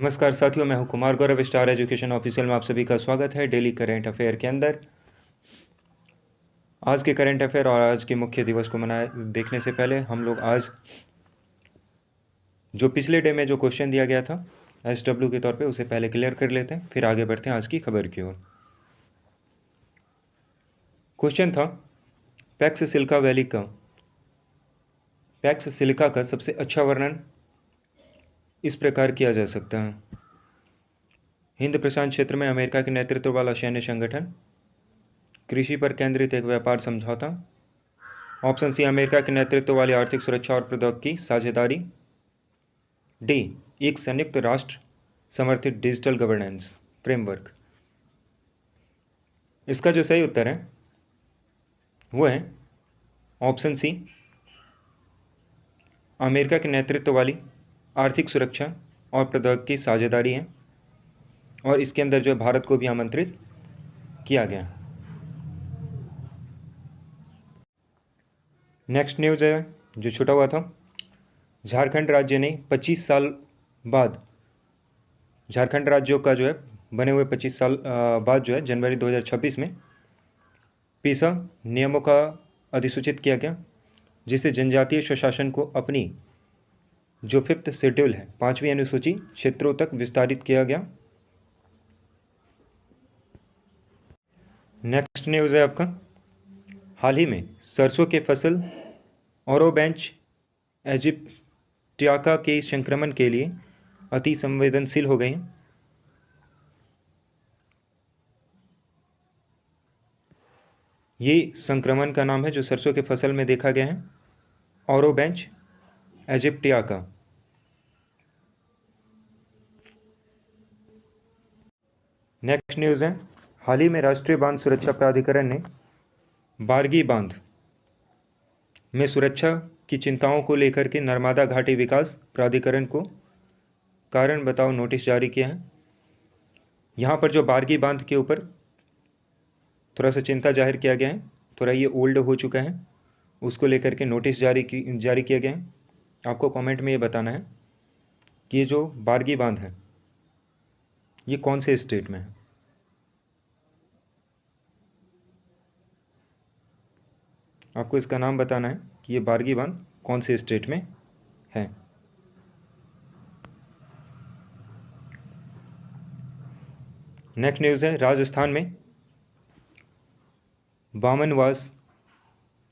नमस्कार साथियों, मैं हूं Kumar Gaurav. Star education official में आप सभी का स्वागत है डेली करेंट अफेयर के अंदर। आज के करेंट अफेयर और आज के मुख्य दिवस को देखने से पहले हम लोग आज जो पिछले डे में जो क्वेश्चन दिया गया था SW के तौर पे उसे पहले क्लियर कर लेते हैं, फिर आगे बढ़ते हैं आज की खबर की ओर। क्वेश्चन था पैक्स सिलिका का सबसे अच्छा वर्णन इस प्रकार किया जा सकता है। हिंद प्रशांत क्षेत्र में अमेरिका के नेतृत्व वाला सैन्य संगठन, कृषि पर केंद्रित एक व्यापार समझौता, ऑप्शन सी अमेरिका के नेतृत्व वाली आर्थिक सुरक्षा और प्रौद्योगिकी साझेदारी, डी एक संयुक्त राष्ट्र समर्थित डिजिटल गवर्नेंस फ्रेमवर्क। इसका जो सही उत्तर है वो है ऑप्शन सी अमेरिका के नेतृत्व वाली आर्थिक सुरक्षा और प्रौद्योगिकी साझेदारी है, और इसके अंदर जो भारत को भी आमंत्रित किया गया। नेक्स्ट न्यूज़ है जो छुटा हुआ था, झारखंड राज्य ने 25 साल बाद, झारखंड राज्यों का जो है बने हुए 25 साल बाद जो है जनवरी 2026 में पीसा नियमों का अधिसूचित किया गया, जिससे जनजातीय स्वशासन को अपनी जो 5th शेड्यूल है 5वीं अनुसूची क्षेत्रों तक विस्तारित किया गया। नेक्स्ट न्यूज़ है आपका, हाल ही में सरसों के फसल ओरोबैंच इजिप्टियाका के संक्रमण के लिए अति संवेदनशील हो गई हैं। ये संक्रमण का नाम है जो सरसों के फसल में देखा गया है, ओरोबैंच इजिप्टियाका। नेक्स्ट न्यूज़ है, हाल ही में राष्ट्रीय बांध सुरक्षा प्राधिकरण ने बारगी बांध में सुरक्षा की चिंताओं को लेकर के नर्मदा घाटी विकास प्राधिकरण को कारण बताओ नोटिस जारी किया है। यहाँ पर जो बारगी बांध के ऊपर थोड़ा सा चिंता जाहिर किया गया है, थोड़ा ये ओल्ड हो चुका है, उसको लेकर के नोटिस जारी किया गया है। आपको कमेंट में ये बताना है कि ये जो बारगी बांध है ये कौन से स्टेट में है। आपको इसका नाम बताना है कि ये बारगी बांध कौन से स्टेट में है। नेक्स्ट न्यूज़ है, राजस्थान में बामनवास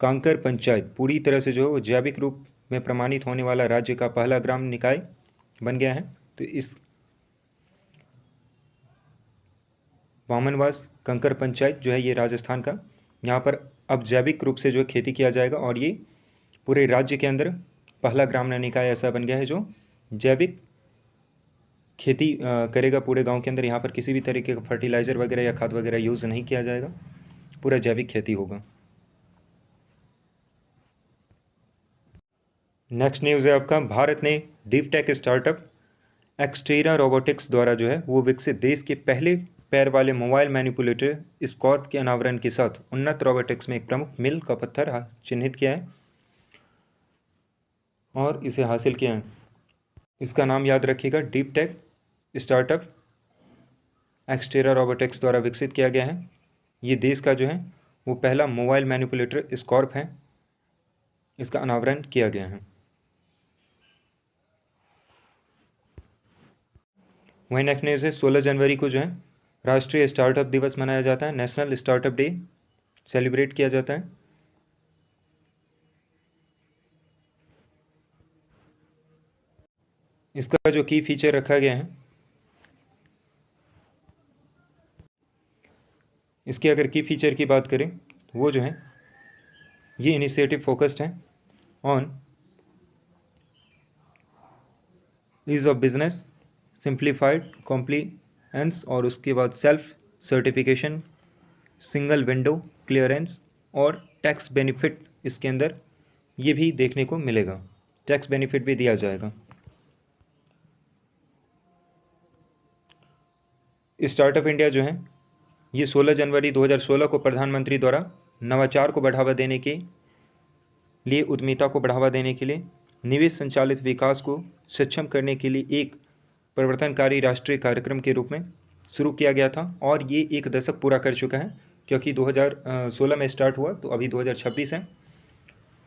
कांकर पंचायत पूरी तरह से जो जैविक रूप में प्रमाणित होने वाला राज्य का पहला ग्राम निकाय बन गया है। तो इस बामनवास कंकर पंचायत जो है ये राजस्थान का, यहाँ पर अब जैविक रूप से जो खेती किया जाएगा, और ये पूरे राज्य के अंदर पहला ग्राम निकाय ऐसा बन गया है जो जैविक खेती करेगा पूरे गांव के अंदर। यहाँ पर किसी भी तरीके का फर्टिलाइज़र वगैरह या खाद वगैरह यूज़ नहीं किया जाएगा, पूरा जैविक खेती होगा। नेक्स्ट न्यूज़ है आपका, भारत ने डीप टेक स्टार्टअप एक्सटेरा रोबोटिक्स द्वारा जो है वो विकसित देश के पहले पैर वाले मोबाइल मैनिपुलेटर स्कॉर्प के अनावरण के साथ उन्नत रोबोटिक्स में एक प्रमुख मील का पत्थर चिन्हित किया है और इसे हासिल किया है। इसका नाम याद रखिएगा, डीप टेक स्टार्टअप एक्सटेरा रोबोटिक्स द्वारा विकसित किया गया है। ये देश का जो है वो पहला मोबाइल मैनिपुलेटर स्कॉर्प है, इसका अनावरण किया गया है। वहीं नेक्स्ट न्यूज़ है, 16 जनवरी को जो है राष्ट्रीय स्टार्टअप दिवस मनाया जाता है, नेशनल स्टार्टअप डे सेलिब्रेट किया जाता है। इसका जो की फीचर रखा गया है, इसके अगर की फीचर की बात करें तो वो जो है ये इनिशिएटिव फोकस्ड है on ease of business, simplified compliance, और उसके बाद self certification, single window clearance और टैक्स बेनिफिट इसके अंदर ये भी देखने को मिलेगा, टैक्स बेनिफिट भी दिया जाएगा। स्टार्टअप इंडिया जो है ये 16 जनवरी 2016 को प्रधानमंत्री द्वारा नवाचार को बढ़ावा देने के लिए, उद्यमिता को बढ़ावा देने के लिए, निवेश संचालित विकास को सक्षम करने के लिए एक परिवर्तनकारी राष्ट्रीय कार्यक्रम के रूप में शुरू किया गया था और ये एक दशक पूरा कर चुका है, क्योंकि 2016 में स्टार्ट हुआ तो अभी 2026 है,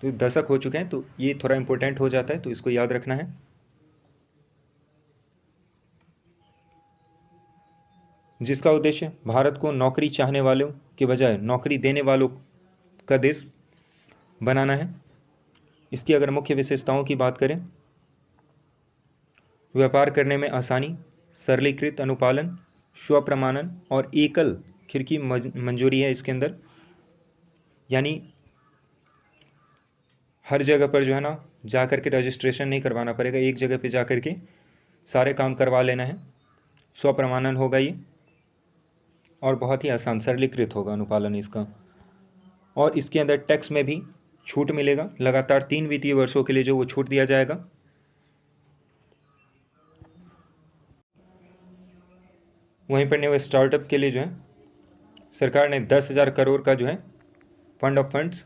तो दशक हो चुके हैं। तो ये थोड़ा इम्पोर्टेंट हो जाता है, तो इसको याद रखना है। जिसका उद्देश्य भारत को नौकरी चाहने वालों के बजाय नौकरी देने वालों का देश बनाना है। इसकी अगर मुख्य विशेषताओं की बात करें, व्यापार करने में आसानी, सरलीकृत अनुपालन, स्वप्रमाणन और एकल खिड़की मंजूरी है इसके अंदर। यानी हर जगह पर जो है ना जा कर के रजिस्ट्रेशन नहीं करवाना पड़ेगा, एक जगह पे जा कर के सारे काम करवा लेना है। स्वप्रमाणन होगा ये, और बहुत ही आसान सरलीकृत होगा अनुपालन इसका। और इसके अंदर टैक्स में भी छूट मिलेगा, लगातार 3 वित्तीय वर्षों के लिए जो वो छूट दिया जाएगा। वहीं पर न्यू स्टार्टअप के लिए जो है सरकार ने 10,000 करोड़ का जो है फंड ऑफ फंड्स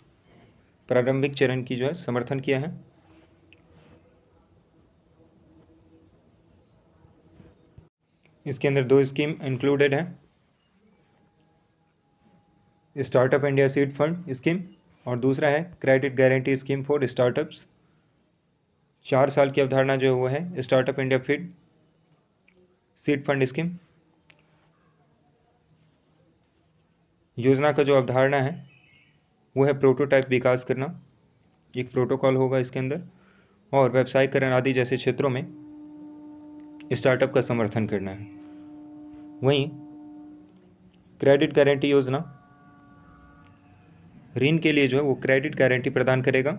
प्रारंभिक चरण की जो है समर्थन किया है। इसके अंदर 2 स्कीम इंक्लूडेड हैं, startup India seed fund scheme और दूसरा है credit guarantee scheme for startups. 4 साल की अवधारणा जो है वो है startup India seed fund scheme. योजना का जो अवधारणा है वो है प्रोटोटाइप विकास करना, एक प्रोटोकॉल होगा इसके अंदर, और व्यवसायीकरण आदि जैसे क्षेत्रों में स्टार्टअप का समर्थन करना है। वहीं क्रेडिट गारंटी योजना ऋण के लिए जो है वो क्रेडिट गारंटी प्रदान करेगा।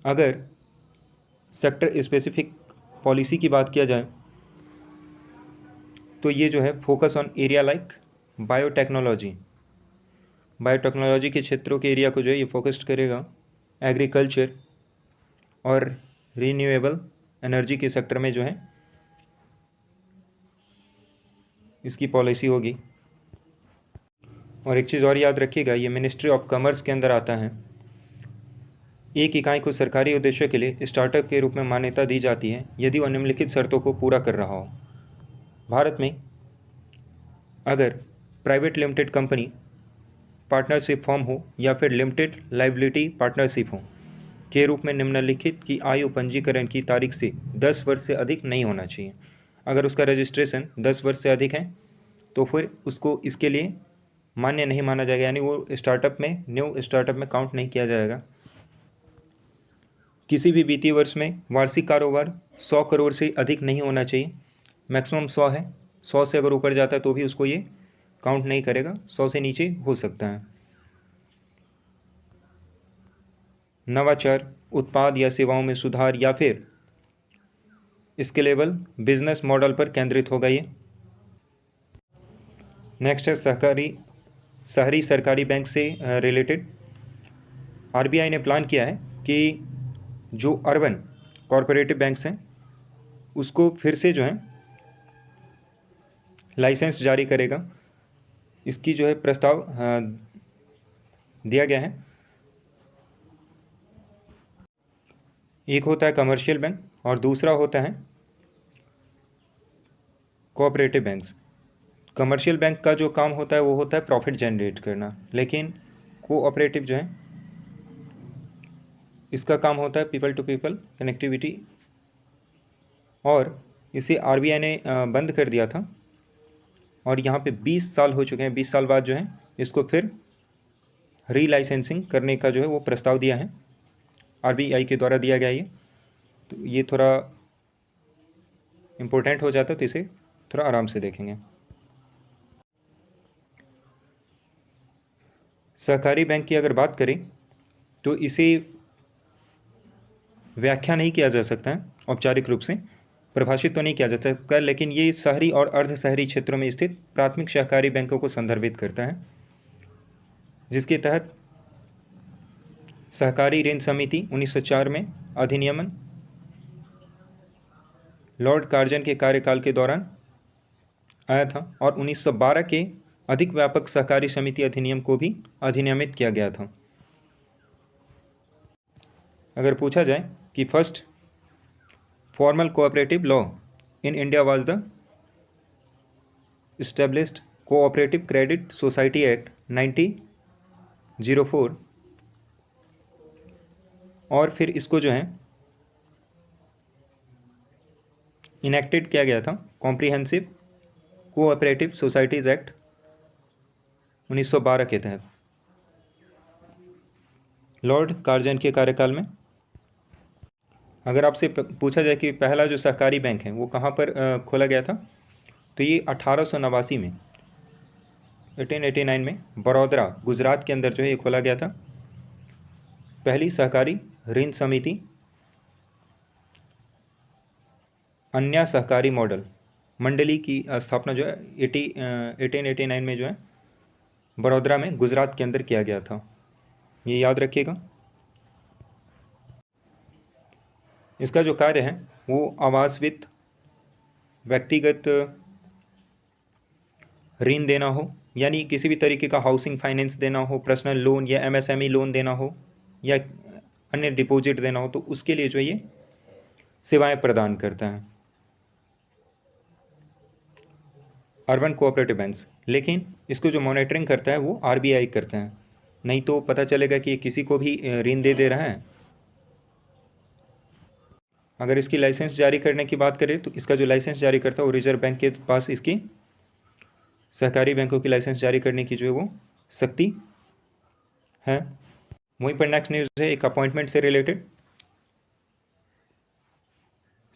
अगर सेक्टर स्पेसिफिक पॉलिसी की बात किया जाए तो ये जो है focus on area like biotechnology के क्षेत्रों के एरिया को जो है ये फोकस्ड करेगा। एग्रीकल्चर और रीन्यूएबल एनर्जी के सेक्टर में जो है इसकी पॉलिसी होगी। और एक चीज़ और याद रखिएगा, ये मिनिस्ट्री ऑफ कॉमर्स के अंदर आता है। एक इकाई को सरकारी उद्देश्य के लिए स्टार्टअप के रूप में मान्यता दी जाती है यदि वह निम्नलिखित शर्तों को पूरा कर रहा हो। भारत में अगर private limited company partnership form हो या फिर लिमिटेड लाइबिलिटी पार्टनरशिप हो के रूप में निम्नलिखित की आयु पंजीकरण की तारीख से 10 वर्ष से अधिक नहीं होना चाहिए। अगर उसका रजिस्ट्रेशन 10 वर्ष से अधिक है तो फिर उसको इसके लिए मान्य नहीं माना जाएगा, यानी वो स्टार्टअप में न्यू स्टार्टअप में काउंट नहीं किया जाएगा। किसी भी वित्तीय वर्ष में वार्षिक कारोबार 100 करोड़ से अधिक नहीं होना चाहिए। मैक्सिमम 100 है, 100 से अगर ऊपर जाता है तो भी उसको ये काउंट नहीं करेगा, 100 से नीचे हो सकता है। नवाचार, उत्पाद या सेवाओं में सुधार या फिर स्केलेबल बिजनेस मॉडल पर केंद्रित होगा ये। नेक्स्ट है शहरी सरकारी बैंक से रिलेटेड। आरबीआई ने प्लान किया है कि जो अर्बन कॉरपोरेटिव बैंक्स हैं उसको फिर से जो है लाइसेंस जारी करेगा। इसकी जो है प्रस्ताव दिया गया है। एक होता है कमर्शियल बैंक और दूसरा होता है कोऑपरेटिव बैंक्स। कमर्शियल बैंक का जो काम होता है वो होता है प्रॉफिट जनरेट करना, लेकिन कोऑपरेटिव जो है इसका काम होता है पीपल टू पीपल कनेक्टिविटी। और इसे आरबीआई ने बंद कर दिया था और यहाँ पे 20 साल हो चुके हैं। 20 साल बाद जो है इसको फिर रीलाइसेंसिंग करने का जो है वो प्रस्ताव दिया है, आरबीआई के द्वारा दिया गया ये। तो ये थोड़ा इम्पोर्टेंट हो जाता है, तो इसे थोड़ा आराम से देखेंगे। सहकारी बैंक की अगर बात करें तो इसे व्याख्या नहीं किया जा सकता है, औपचारिक रूप से परिभाषित तो नहीं किया जा सकता, लेकिन ये शहरी और अर्ध शहरी क्षेत्रों में स्थित प्राथमिक सहकारी बैंकों को संदर्भित करता है, जिसके तहत सहकारी ऋण समिति 1904 में अधिनियमन लॉर्ड कार्जन के कार्यकाल के दौरान आया था और 1912 के अधिक व्यापक सहकारी समिति अधिनियम को भी अधिनियमित किया गया था। अगर पूछा जाए कि first formal cooperative law in India was the established cooperative credit society act 1904। और फिर इसको जो है इनेक्टेड किया गया था कॉम्प्रिहेंसिव कोऑपरेटिव सोसाइटीज़ एक्ट 1912 के तहत लॉर्ड कार्जन के कार्यकाल में। अगर आपसे पूछा जाए कि पहला जो सहकारी बैंक है वो कहाँ पर खोला गया था, तो ये 1889 में 1889 में बड़ौदरा गुजरात के अंदर जो है ये खोला गया था। पहली सहकारी ऋण समिति अन्य सहकारी मॉडल मंडली की स्थापना जो है 1889 में जो है बड़ौदरा में गुजरात के अंदर किया गया था, ये याद रखिएगा। इसका जो कार्य है वो आवास वित्त, व्यक्तिगत ऋण देना हो, यानी किसी भी तरीके का हाउसिंग फाइनेंस देना हो, पर्सनल लोन या एमएसएमई लोन देना हो या अन्य डिपॉजिट देना हो, तो उसके लिए जो ये सेवाएं प्रदान करता है अर्बन कोऑपरेटिव बैंक्स। लेकिन इसको जो मॉनिटरिंग करता है वो आरबीआई करता है, नहीं तो पता चलेगा कि किसी को भी ऋण दे रहा है। अगर इसकी लाइसेंस जारी करने की बात करें तो इसका जो लाइसेंस जारी करता है वो रिजर्व बैंक के पास इसकी सहकारी बैंकों की लाइसेंस जारी करने की जो है वो शक्ति है। वहीं पर नेक्स्ट न्यूज़ है एक अपॉइंटमेंट से related.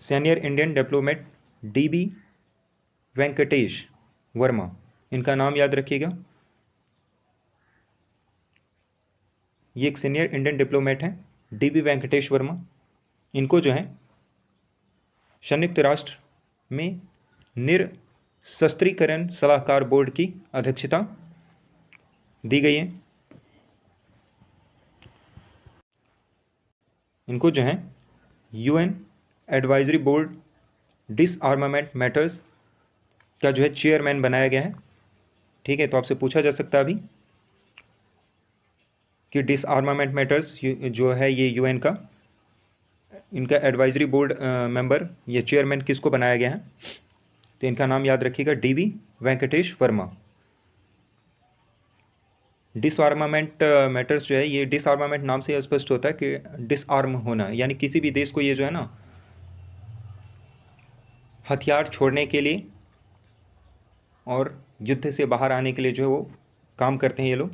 Senior Indian diplomat dB Venkatesh Verma, इनका नाम याद रखिएगा। ये एक सीनियर इंडियन डिप्लोमेट हैं डीबी वेंकटेश वर्मा। इनको जो है संयुक्त राष्ट्र में निरस्त्रीकरण सलाहकार बोर्ड की अध्यक्षता दी गई है। इनको जो है यूएन एडवाइजरी बोर्ड डिसआर्मामेंट मैटर्स का जो है चेयरमैन बनाया गया है। ठीक है, तो आपसे पूछा जा सकता है अभी कि डिसआर्मामेंट मैटर्स जो है ये यूएन का, इनका एडवाइजरी बोर्ड मेंबर ये चेयरमैन किसको बनाया गया है, तो इनका नाम याद रखिएगा डीबी वेंकटेश वर्मा। डिसआर्मामेंट मैटर्स जो है ये डिसआर्मामेंट नाम से स्पष्ट होता है कि डिसआर्म होना, यानी किसी भी देश को ये जो है ना हथियार छोड़ने के लिए और युद्ध से बाहर आने के लिए जो है वो काम करते हैं ये लोग,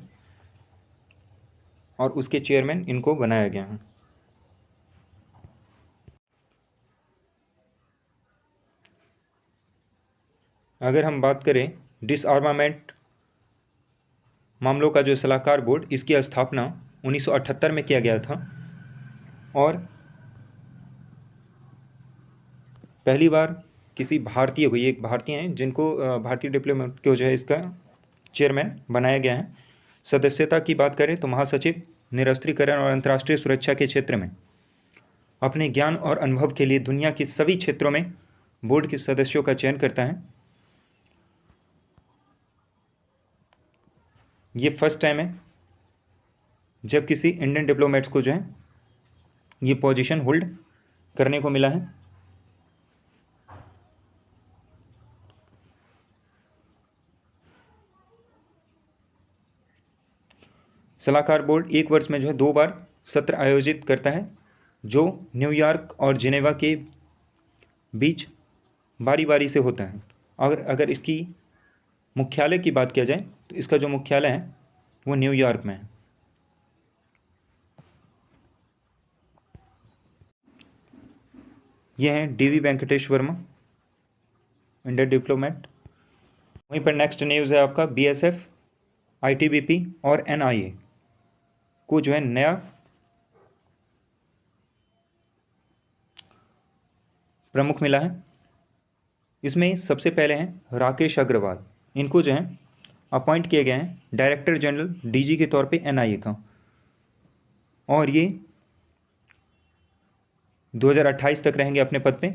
और उसके चेयरमैन इनको बनाया गया है। अगर हम बात करें डिसआर्मामेंट मामलों का जो सलाहकार बोर्ड, इसकी स्थापना 1978 में किया गया था और पहली बार किसी भारतीय को, ये एक भारतीय हैं जिनको भारतीय डिप्लोमेट को जो है इसका चेयरमैन बनाया गया है। सदस्यता की बात करें तो महासचिव निरस्त्रीकरण और अंतर्राष्ट्रीय सुरक्षा के क्षेत्र में अपने ज्ञान और अनुभव के लिए दुनिया के सभी क्षेत्रों में बोर्ड के सदस्यों का चयन करता है। ये फर्स्ट टाइम है जब किसी इंडियन डिप्लोमेट्स को जो है ये पोजीशन होल्ड करने को मिला है। सलाहकार बोर्ड एक वर्ष में जो है 2 बार सत्र आयोजित करता है, जो न्यूयॉर्क और जिनेवा के बीच बारी बारी से होता है। अगर इसकी मुख्यालय की बात किया जाए तो इसका जो मुख्यालय है वो न्यूयॉर्क में है। ये हैं DV Venkatesh Varma, Indian diplomat. वहीं पर नेक्स्ट न्यूज़ है आपका बीएसएफ, आईटीबीपी और एनआईए को जो है नया प्रमुख मिला है। इसमें सबसे पहले हैं राकेश अग्रवाल, इनको जो है अपॉइंट किए गए हैं डायरेक्टर जनरल डीजी के तौर पे एनआईए का, और ये 2028 तक रहेंगे अपने पद पे।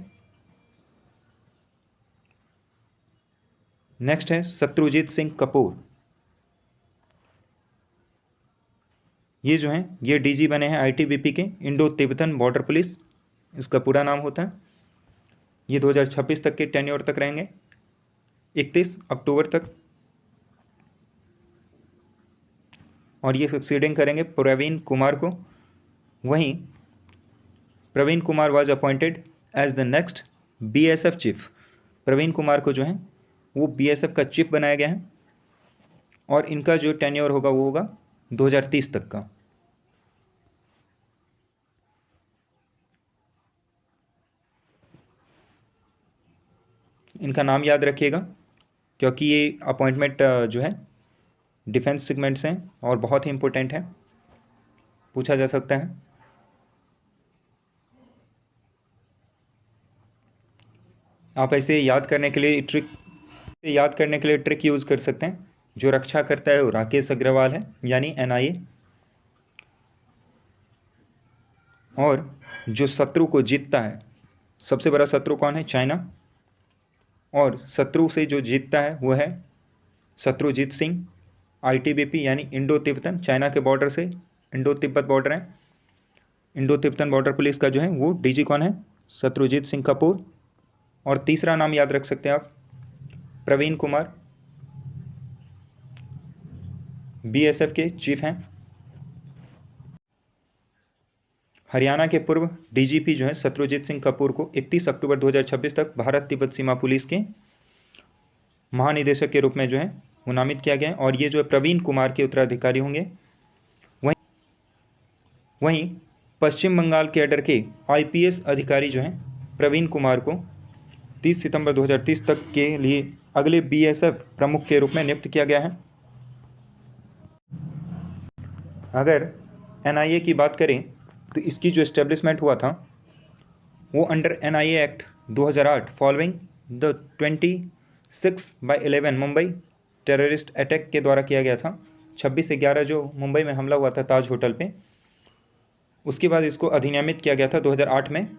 नेक्स्ट है शत्रुजीत सिंह कपूर, ये जो हैं ये डीजी बने हैं आईटीबीपी के, इंडो तिब्बतन बॉर्डर पुलिस इसका पूरा नाम होता है। ये 2026 तक के टेन्योर तक रहेंगे, 31 अक्टूबर तक। और ये सक्सीडिंग करेंगे प्रवीण कुमार को। वहीं Praveen Kumar was appointed as the next BSF chief. Praveen Kumar को जो है वो बीएसएफ का चीफ बनाया गया है और इनका जो टेन्योर होगा वो होगा 2030 तक का। इनका नाम याद रखिएगा क्योंकि ये अपॉइंटमेंट जो है डिफेंस सेगमेंट से और बहुत ही इंपॉर्टेंट है, पूछा जा सकता है। आप ऐसे याद करने के लिए ट्रिक यूज़ कर सकते हैं। जो रक्षा करता है वो राकेश अग्रवाल है, यानी एनआईए। और जो शत्रु को जीतता है, सबसे बड़ा शत्रु कौन है? चाइना। और शत्रु से जो जीतता है वो है शत्रुजीत सिंह। आईटीबीपी यानी इंडो तिब्बतन, चाइना के बॉर्डर से इंडो तिब्बत बॉर्डर है। इंडो तिब्बतन बॉर्डर पुलिस का जो है वो डीजी कौन है? शत्रुजीत सिंह कपूर। और तीसरा नाम याद रख सकते हैं आप, प्रवीण कुमार, बीएसएफ के चीफ हैं। हरियाणा के पूर्व डीजीपी जो है शत्रुजीत सिंह कपूर को 31 अक्टूबर 2026 तक भारत तिब्बत सीमा पुलिस के महानिदेशक के रूप में जो है वो नामित किया गया है। और ये जो है प्रवीण कुमार के उत्तराधिकारी होंगे। वहीं पश्चिम बंगाल के कैडर के आईपीएस अधिकारी जो हैं प्रवीण कुमार को 30 सितंबर 2030 तक के लिए अगले बीएसएफ प्रमुख के रूप में नियुक्त किया गया है। अगर एनआईए की बात करें तो इसकी जो एस्टेब्लिशमेंट हुआ था वो under NIA act 2008 following the 26/11 Mumbai terrorist attack के द्वारा किया गया था। 26/11 जो मुंबई में हमला हुआ था ताज होटल पे, उसके बाद इसको अधिनियमित किया गया था 2008 में।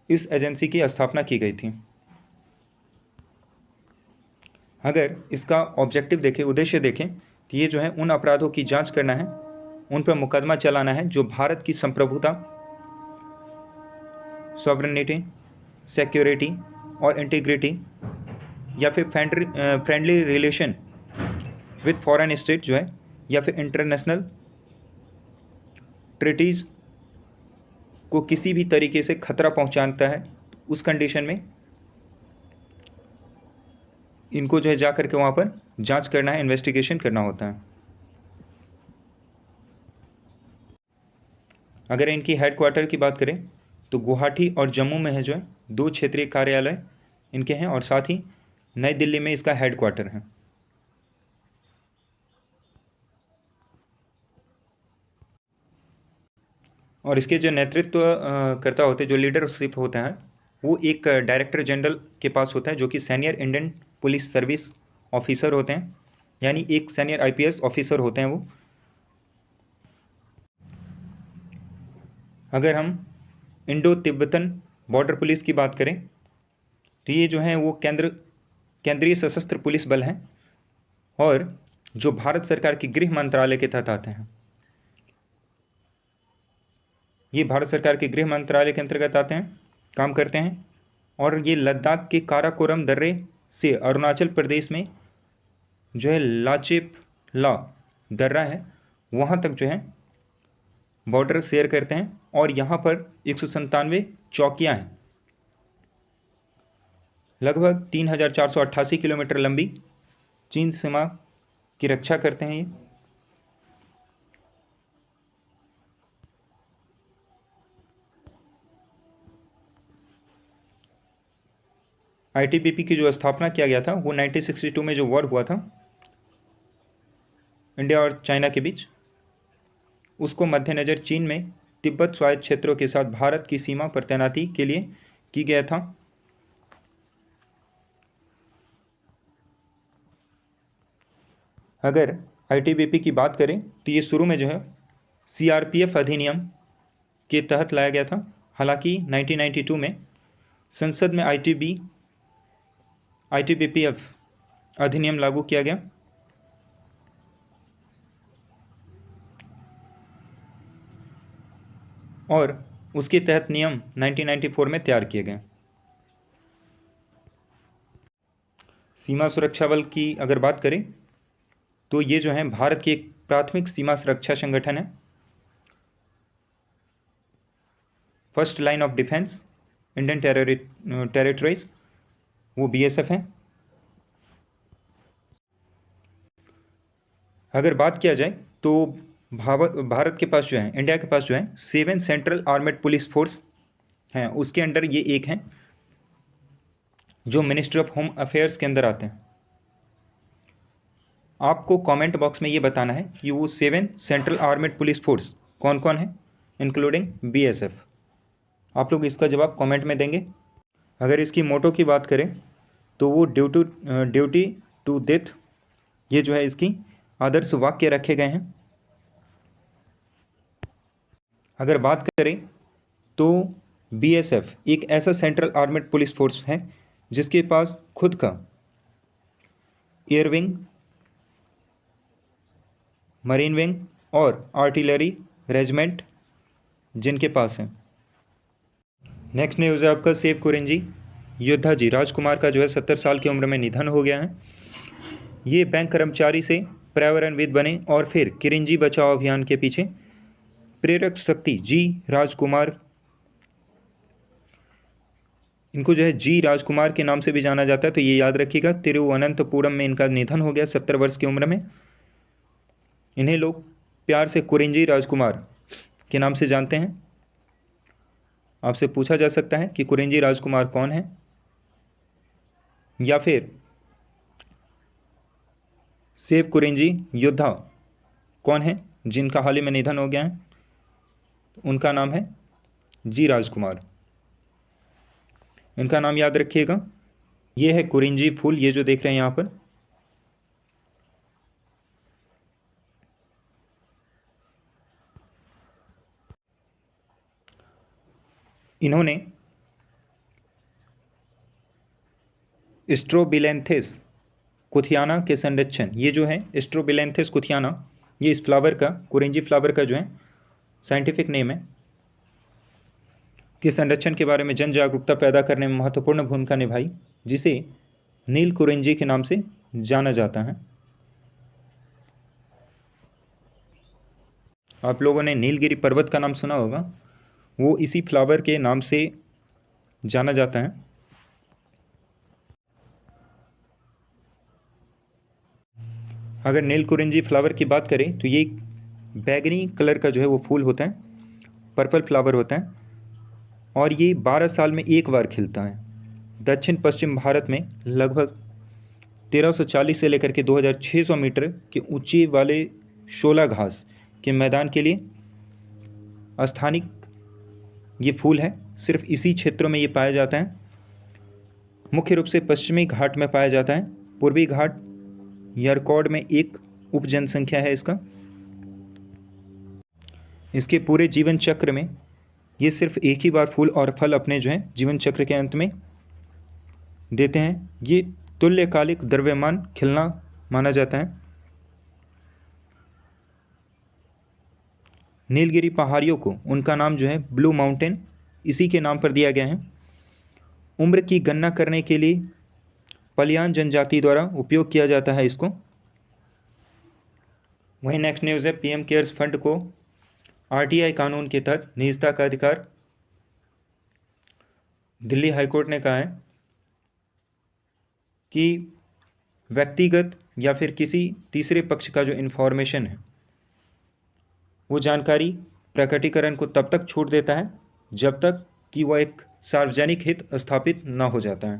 इस एजेंसी की स्थापना की गई थी। अगर इसका ऑब्जेक्टिव देखें, उद्देश्य देखें, तो ये जो है उन अपराधों की जांच करना है, उन पर मुकदमा चलाना है जो भारत की संप्रभुता, सॉवरेनिटी, सिक्योरिटी और इंटीग्रिटी या फिर friendly relation with foreign state जो है या फिर इंटरनेशनल ट्रीटीज़ को किसी भी तरीके से खतरा पहुंचाता है, उस कंडीशन में इनको जो है जा करके वहाँ पर जांच करना है, इन्वेस्टिगेशन करना होता है। अगर इनकी हेडक्वार्टर की बात करें तो गुवाहाटी और जम्मू में है जो है 2 क्षेत्रीय कार्यालय इनके हैं और साथ ही नई दिल्ली में इसका हेडक्वार्टर है। और इसके जो नेतृत्व करता होते हैं, जो लीडरशिप होता है, वो एक डायरेक्टर जनरल के पास होता है जो कि senior Indian police service officer होते हैं, यानी एक सीनियर आईपीएस ऑफिसर होते हैं वो। अगर हम इंडो तिब्बतन बॉर्डर पुलिस की बात करें तो ये जो है वो केंद्रीय सशस्त्र पुलिस बल हैं और जो भारत सरकार की गृह मंत्रालय के तहत आते हैं। ये भारत सरकार के गृह मंत्रालय के अंतर्गत आते हैं, काम करते हैं। और ये लद्दाख के काराकोरम दर्रे से अरुणाचल प्रदेश में जो है लाचेप ला दर्रा है, वहाँ तक जो है बॉर्डर शेयर करते हैं। और यहाँ पर 197 चौकियाँ हैं। लगभग 3488 किलोमीटर लंबी चीन सीमा की रक्षा करते हैं ये। आईटीबीपी की जो स्थापना किया गया था वो 1962 में जो वॉर हुआ था इंडिया और चाइना के बीच, उसको मद्देनज़र चीन में तिब्बत स्वायत्त क्षेत्रों के साथ भारत की सीमा पर तैनाती के लिए की गया था। अगर आईटीबीपी की बात करें तो ये शुरू में जो है सीआरपीएफ अधिनियम के तहत लाया गया था। हालांकि 1992 में संसद में आईटीबीपीएफ अधिनियम लागू किया गया। और उसके तहत नियम 1994 में तैयार किए गए। सीमा सुरक्षा बल की अगर बात करें तो ये जो है भारत की एक प्राथमिक सीमा सुरक्षा संगठन है। First line of defence Indian territories, वो बीएसएफ है। अगर बात किया जाए तो भारत के पास जो है, इंडिया के पास जो है 7 सेंट्रल आर्मेड पुलिस फोर्स हैं। उसके अंडर ये एक हैं जो मिनिस्ट्री ऑफ होम अफेयर्स के अंदर आते हैं। आपको कमेंट बॉक्स में ये बताना है कि वो 7 सेंट्रल आर्मेड पुलिस फोर्स कौन कौन है, इंक्लूडिंग बीएसएफ। आप लोग इसका जवाब कमेंट में देंगे। अगर इसकी मोटो की बात करें तो वो ड्यूटी टू डेथ, ये जो है इसकी आदर्श वाक्य रखे गए हैं। अगर बात करें तो बीएसएफ एक ऐसा सेंट्रल आर्मेड पुलिस फोर्स है जिसके पास खुद का एयर विंग, मरीन विंग और आर्टिलरी रेजिमेंट जिनके पास है। नेक्स्ट न्यूज़ है आपका सेव कुरेंजी योद्धा जी राजकुमार का जो है 70 साल की उम्र में निधन हो गया है। ये बैंक कर्मचारी से पर्यावरणविद बने और फिर किरिंजी बचाओ अभियान के पीछे प्रेरक शक्ति जी राजकुमार, इनको जो है जी राजकुमार के नाम से भी जाना जाता है, तो ये याद रखिएगा। तिरुवनंतपुरम में इनका निधन हो गया 70 वर्ष की उम्र में। इन्हें लोग प्यार से कुरिंजी राजकुमार के नाम से जानते हैं। आपसे पूछा जा सकता है कि कुरिंजी राजकुमार कौन है, या फिर सेव कुरिंजी योद्धा कौन है जिनका हाल ही में निधन हो गया है। उनका नाम है जी राजकुमार। इनका नाम याद रखिएगा। ये है कुरिंजी फूल, ये जो देख रहे हैं यहाँ पर। इन्होंने स्ट्रोबिलेंथिस कुथियाना के संरक्षण, ये जो है स्ट्रोबिलेंथिस कुथियाना, ये इस फ्लावर का, कुरिंजी फ्लावर का जो है साइंटिफिक नेम है, के संरक्षण के बारे में जन जागरूकता पैदा करने में महत्वपूर्ण भूमिका निभाई, जिसे नील कुरिंजी के नाम से जाना जाता है। आप लोगों ने नीलगिरी पर्वत का नाम सुना होगा, वो इसी फ्लावर के नाम से जाना जाता है। अगर नील कुरिंजी फ्लावर की बात करें तो ये बैगनी कलर का जो है वो फूल होता है, पर्पल फ्लावर होता है, और ये 12 साल में एक बार खिलता है। दक्षिण पश्चिम भारत में लगभग 1340 से लेकर के 2600 मीटर के ऊंची वाले शोला घास के मैदान के लिए स्थानिक ये फूल है। सिर्फ इसी क्षेत्रों में ये पाया जाता है। मुख्य रूप से पश्चिमी घाट में पाया जाता है। पूर्वी घाट यरकौड में एक उप जनसंख्या है इसका। इसके पूरे जीवन चक्र में ये सिर्फ एक ही बार फूल और फल अपने जो है जीवन चक्र के अंत में देते हैं। ये तुल्यकालिक द्रव्यमान खिलना माना जाता है। नीलगिरी पहाड़ियों को उनका नाम जो है ब्लू माउंटेन इसी के नाम पर दिया गया है। उम्र की गणना करने के लिए पलियान जनजाति द्वारा उपयोग किया जाता है इसको। वहीं नेक्स्ट न्यूज़ है पीएम केयर्स फंड को आरटीआई कानून के तहत निजता का अधिकार। दिल्ली हाईकोर्ट ने कहा है कि व्यक्तिगत या फिर किसी तीसरे पक्ष का जो इन्फॉर्मेशन है वो जानकारी प्रकटीकरण को तब तक छूट देता है जब तक कि वह एक सार्वजनिक हित स्थापित न हो जाता है।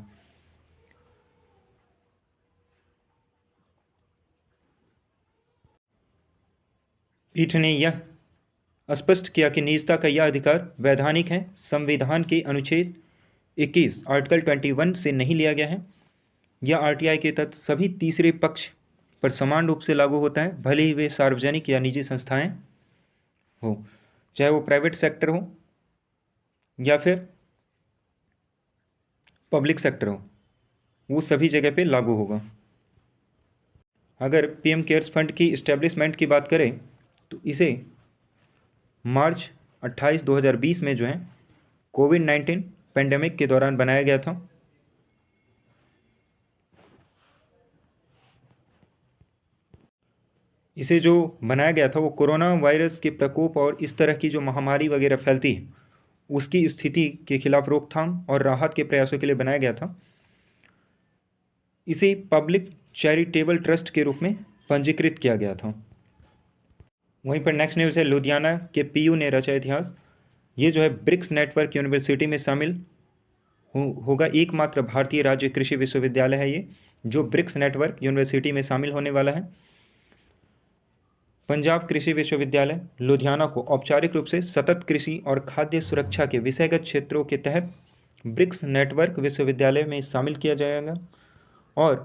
पीठ ने यह स्पष्ट किया कि निजता का यह अधिकार वैधानिक है, संविधान के अनुच्छेद 21 आर्टिकल 21 से नहीं लिया गया है। यह आरटीआई के तहत सभी तीसरे पक्ष पर समान रूप से लागू होता है, भले ही वे सार्वजनिक या निजी संस्थाएं हो, चाहे वो प्राइवेट सेक्टर हो या फिर पब्लिक सेक्टर हो, वो सभी जगह पे लागू होगा। अगर पीएम केयर्स फंड की इस्टेब्लिशमेंट की बात करें तो इसे मार्च 28/2020 में जो है कोविड-19 पेंडेमिक के दौरान बनाया गया था। इसे जो बनाया गया था वो कोरोना वायरस के प्रकोप और इस तरह की जो महामारी वगैरह फैलती है उसकी स्थिति के खिलाफ रोकथाम और राहत के प्रयासों के लिए बनाया गया था। इसे पब्लिक चैरिटेबल ट्रस्ट के रूप में पंजीकृत किया गया था। वहीं पर नेक्स्ट न्यूज़ है, लुधियाना के पीयू ने रचा इतिहास। ये जो है ब्रिक्स नेटवर्क यूनिवर्सिटी में शामिल होगा एकमात्र भारतीय राज्य कृषि विश्वविद्यालय है ये, जो ब्रिक्स नेटवर्क यूनिवर्सिटी में शामिल होने वाला है। पंजाब कृषि विश्वविद्यालय लुधियाना को औपचारिक रूप से सतत कृषि और खाद्य सुरक्षा के विषयगत क्षेत्रों के तहत ब्रिक्स नेटवर्क विश्वविद्यालय में शामिल किया जाएगा और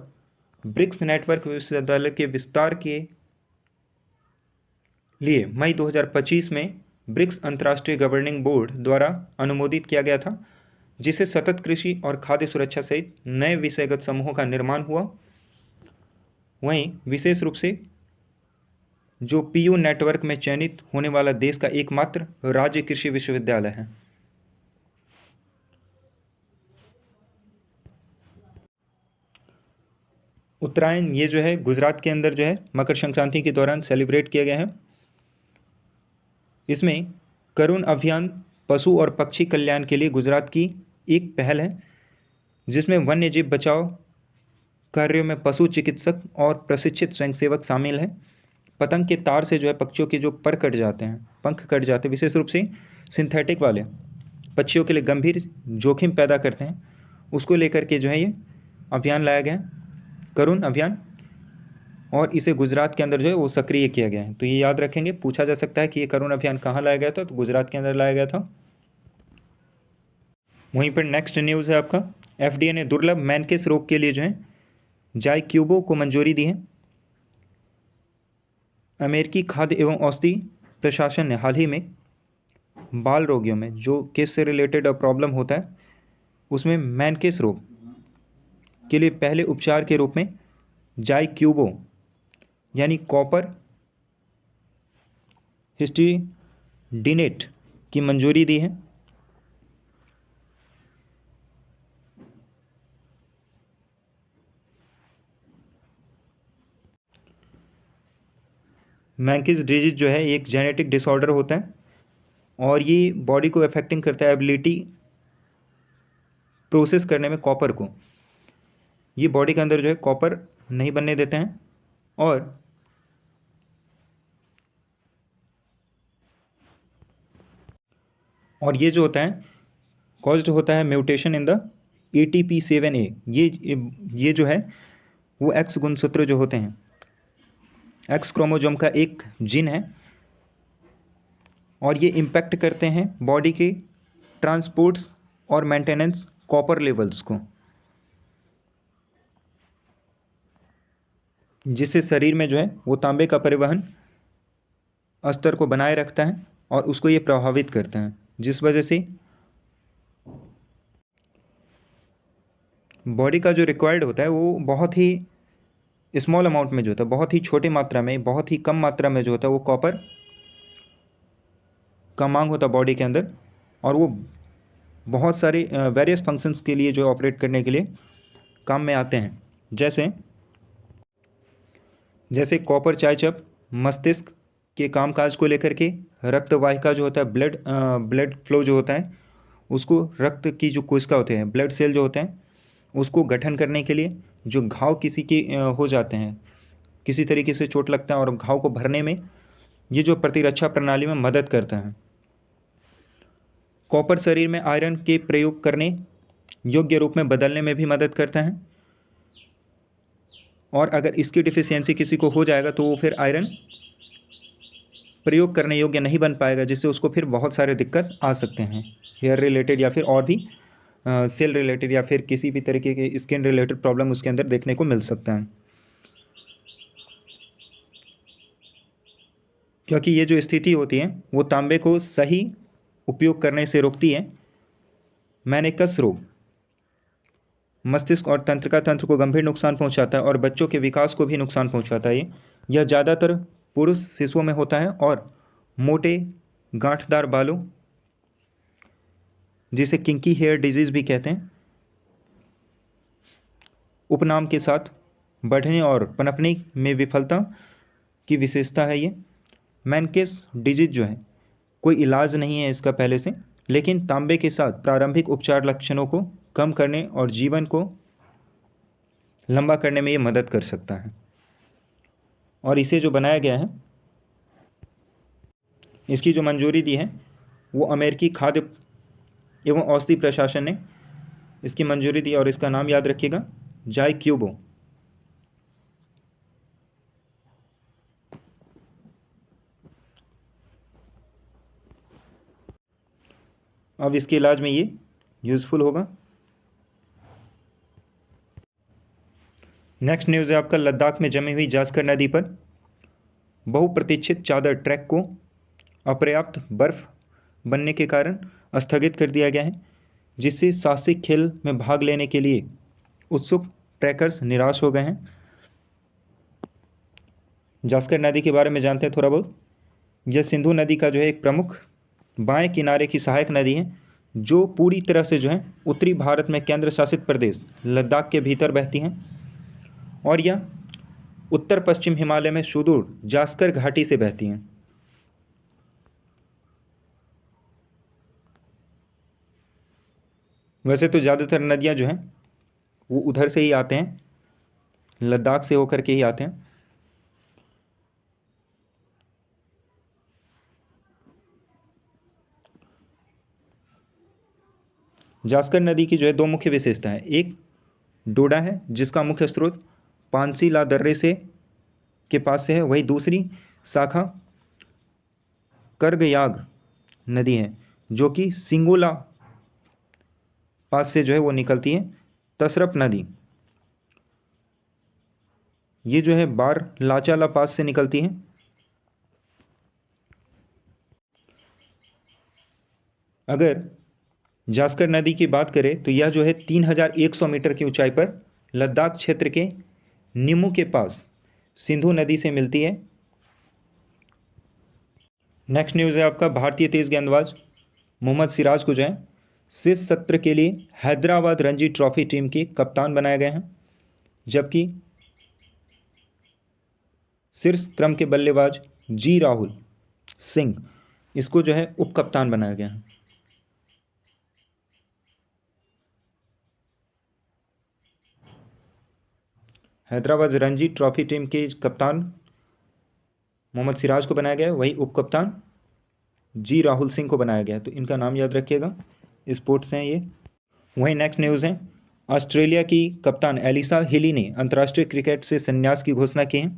ब्रिक्स नेटवर्क विश्वविद्यालय के विस्तार के लिए मई 2025 में ब्रिक्स अंतर्राष्ट्रीय गवर्निंग बोर्ड द्वारा अनुमोदित किया गया था, जिसे सतत कृषि और खाद्य सुरक्षा सहित नए विषयगत समूहों का निर्माण हुआ। वहीं विशेष रूप से जो पीयू नेटवर्क में चयनित होने वाला देश का एकमात्र राज्य कृषि विश्वविद्यालय है। उत्तरायण ये जो है गुजरात के अंदर जो है मकर संक्रांति के दौरान सेलिब्रेट किया गया है। इसमें करुण अभियान पशु और पक्षी कल्याण के लिए गुजरात की एक पहल है, जिसमें वन्यजीव बचाव कार्यों में पशु चिकित्सक और प्रशिक्षित स्वयंसेवक शामिल हैं। पतंग के तार से जो है पक्षियों के जो पर कट जाते हैं, पंख कट जाते हैं, विशेष रूप से सिंथेटिक वाले पक्षियों के लिए गंभीर जोखिम पैदा करते हैं, उसको लेकर के जो है ये अभियान लाया गया है, करुण अभियान, और इसे गुजरात के अंदर जो है वो सक्रिय किया गया है। तो ये याद रखेंगे, पूछा जा सकता है कि ये करुण अभियान कहाँ लाया गया था, तो गुजरात के अंदर लाया गया था। वहीं पर नेक्स्ट न्यूज़ है आपका, FDA ने दुर्लभ मैनकिस रोग के लिए जो है जाइक्यूबो को मंजूरी दी है। अमेरिकी खाद्य एवं औषधि प्रशासन ने हाल ही में बाल रोगियों में जो केस से रिलेटेड प्रॉब्लम होता है उसमें मैनकिस रोग के लिए पहले उपचार के रूप में जाइक्यूबो यानी कॉपर हिस्टिडिनेट की मंजूरी दी है। मैनकिस डिजीज जो है एक जेनेटिक डिसऑर्डर होता है और ये बॉडी को अफेक्टिंग करता है एबिलिटी प्रोसेस करने में कॉपर को। ये बॉडी के अंदर जो है कॉपर नहीं बनने देते हैं और ये जो होता है कॉज्ड होता है म्यूटेशन इन द ATP7A। ये जो है वो एक्स गुणसूत्र जो होते हैं, एक्स क्रोमोसोम का एक जीन है और ये इम्पैक्ट करते हैं बॉडी के ट्रांसपोर्ट्स और मेंटेनेंस कॉपर लेवल्स को, जिससे शरीर में जो है वो तांबे का परिवहन स्तर को बनाए रखता है और उसको ये प्रभावित करता है, जिस वजह से बॉडी का जो रिक्वायर्ड होता है वो बहुत ही स्मॉल अमाउंट में जो होता है, बहुत ही छोटी मात्रा में, बहुत ही कम मात्रा में जो होता है वो कॉपर का मांग होता है बॉडी के अंदर, और वो बहुत सारे वेरियस फंक्शंस के लिए जो ऑपरेट करने के लिए काम में आते हैं। जैसे कॉपर चायचप मस्तिष्क के कामकाज को लेकर के, रक्त वाहिका जो होता है ब्लड फ्लो जो होता है उसको, रक्त की जो कोशिका होते हैं ब्लड सेल जो होते हैं उसको गठन करने के लिए, जो घाव किसी के हो जाते हैं, किसी तरीके से चोट लगता है और घाव को भरने में ये जो प्रतिरक्षा प्रणाली में मदद करता है। कॉपर शरीर में आयरन के प्रयोग करने योग्य रूप में बदलने में भी मदद करता है और अगर इसकी डिफिशियंसी किसी को हो जाएगा तो वो फिर आयरन प्रयोग करने योग्य नहीं बन पाएगा, जिससे उसको फिर बहुत सारे दिक्कत आ सकते हैं, हेयर रिलेटेड या फिर और भी सेल रिलेटेड या फिर किसी भी तरीके के स्किन रिलेटेड प्रॉब्लम उसके अंदर देखने को मिल सकता है। क्योंकि ये जो स्थिति होती है वो तांबे को सही उपयोग करने से रोकती है। मैनिकस रोग मस्तिष्क और तंत्रिका तंत्र को गंभीर नुकसान पहुंचाता है और बच्चों के विकास को भी नुकसान पहुंचाता है। यह ज़्यादातर पुरुष शिशुओं में होता है और मोटे गांठदार बालों, जिसे किंकी हेयर डिजीज़ भी कहते हैं, उपनाम के साथ बढ़ने और पनपने में विफलता की विशेषता है ये। मैनकिस डिजीज जो है कोई इलाज नहीं है इसका पहले से, लेकिन तांबे के साथ प्रारंभिक उपचार लक्षणों को कम करने और जीवन को लंबा करने में ये मदद कर सकता है। और इसे जो बनाया गया है, इसकी जो मंजूरी दी है वो अमेरिकी खाद्य एवं औषधि प्रशासन ने इसकी मंजूरी दी, और इसका नाम याद रखिएगा, जाई क्यूबो। अब इसके इलाज में ये यूज़फुल होगा। नेक्स्ट न्यूज़ है आपका, लद्दाख में जमी हुई जास्कर नदी पर बहुप्रतीक्षित चादर ट्रैक को अपर्याप्त बर्फ बनने के कारण स्थगित कर दिया गया है, जिससे साहसिक खेल में भाग लेने के लिए उत्सुक ट्रैकर्स निराश हो गए हैं। जास्कर नदी के बारे में जानते हैं थोड़ा बहुत। यह सिंधु नदी का जो है एक प्रमुख बाएं किनारे की सहायक नदी है, जो पूरी तरह से जो है उत्तरी भारत में केंद्र शासित प्रदेश लद्दाख के भीतर बहती हैं, और यह उत्तर पश्चिम हिमालय में सुदूर जास्कर घाटी से बहती हैं। वैसे तो ज़्यादातर नदियां जो हैं वो उधर से ही आते हैं, लद्दाख से होकर के ही आते हैं। जास्कर नदी की जो है दो मुख्य विशेषता है, एक डोडा है जिसका मुख्य स्रोत पांसीला दर्रे से के पास से है, वही दूसरी शाखा कर्गयाग नदी है जो कि सिंगोला पास से जो है वो निकलती है। तसरप नदी ये जो है बार लाचाला पास से निकलती है। अगर जास्कर नदी की बात करें तो यह जो है 3100 मीटर की ऊंचाई पर लद्दाख क्षेत्र के निमू के पास सिंधु नदी से मिलती है। नेक्स्ट न्यूज़ है आपका, भारतीय तेज गेंदबाज मोहम्मद सिराज को जो है शीर्ष सत्र के लिए हैदराबाद रणजी ट्रॉफी टीम के कप्तान बनाया गया है, जबकि शीर्ष क्रम के बल्लेबाज जी राहुल सिंह इसको जो है उप कप्तान बनाया गया है। हैदराबाद रणजी ट्रॉफी टीम के कप्तान मोहम्मद सिराज को बनाया गया है, वही उप कप्तान जी राहुल सिंह को बनाया गया है, तो इनका नाम याद रखिएगा। स्पोर्ट्स हैं ये। वहीं नेक्स्ट न्यूज़ है, ऑस्ट्रेलिया की कप्तान एलिसा हिली ने अंतर्राष्ट्रीय क्रिकेट से संन्यास की घोषणा की है।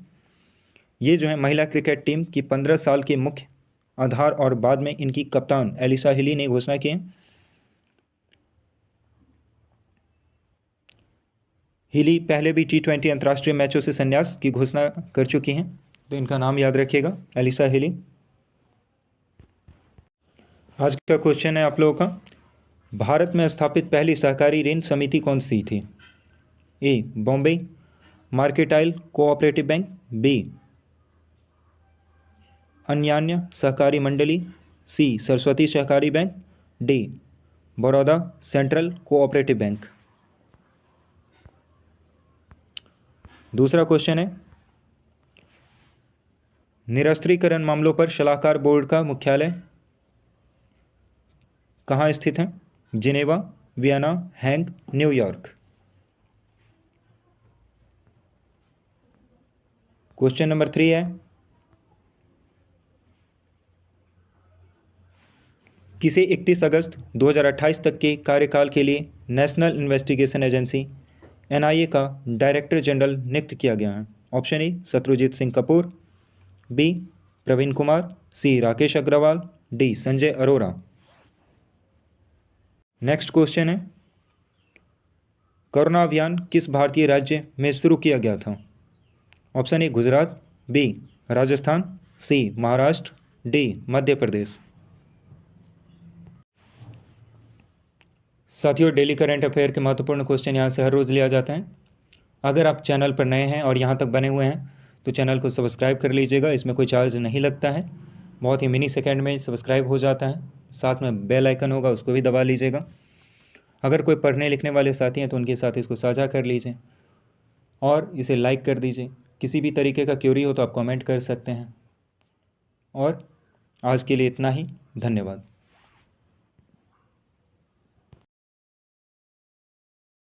ये जो है महिला क्रिकेट टीम की 15 साल के मुख्य आधार और बाद में इनकी कप्तान एलिसा हिली ने घोषणा की है। हिली पहले भी T20 अंतर्राष्ट्रीय मैचों से संन्यास की घोषणा कर चुकी हैं, तो इनका नाम याद रखिएगा, एलिसा हिली। आज का क्वेश्चन है आप लोगों का, भारत में स्थापित पहली सहकारी ऋण समिति कौन सी थी? A Bombay mercantile cooperative bank, B Anyonya Sahakari Mandali, C Saraswati Sahakari bank, D Baroda central cooperative bank. दूसरा क्वेश्चन है, निरस्त्रीकरण मामलों पर सलाहकार बोर्ड का मुख्यालय कहाँ स्थित है? जिनेवा, वियना, हैग, न्यूयॉर्क। क्वेश्चन नंबर 3 है, किसे 31 अगस्त 2028 तक के कार्यकाल के लिए नेशनल इन्वेस्टिगेशन एजेंसी NIA का डायरेक्टर जनरल नियुक्त किया गया है? Option A Shatrujeet Singh Kapoor, B Praveen Kumar, C Rakesh Agrawal, D Sanjay Arora. Next question है, कोरोना अभियान किस भारतीय राज्य में शुरू किया गया था? Option A Gujarat, B Rajasthan, C Maharashtra, D Madhya Pradesh. साथियों, डेली करंट अफेयर के महत्वपूर्ण क्वेश्चन यहाँ से हर रोज़ लिया जाता है। अगर आप चैनल पर नए हैं और यहाँ तक बने हुए हैं तो चैनल को सब्सक्राइब कर लीजिएगा, इसमें कोई चार्ज नहीं लगता है। बहुत ही मिनी सेकंड में सब्सक्राइब हो जाता है। साथ में बेल आइकन होगा, उसको भी दबा लीजिएगा। अगर कोई पढ़ने लिखने वाले साथी हैं तो उनके साथ इसको साझा कर लीजिए और इसे लाइक कर दीजिए। किसी भी तरीके का क्वेरी हो तो आप कमेंट कर सकते हैं। और आज के लिए इतना ही, धन्यवाद।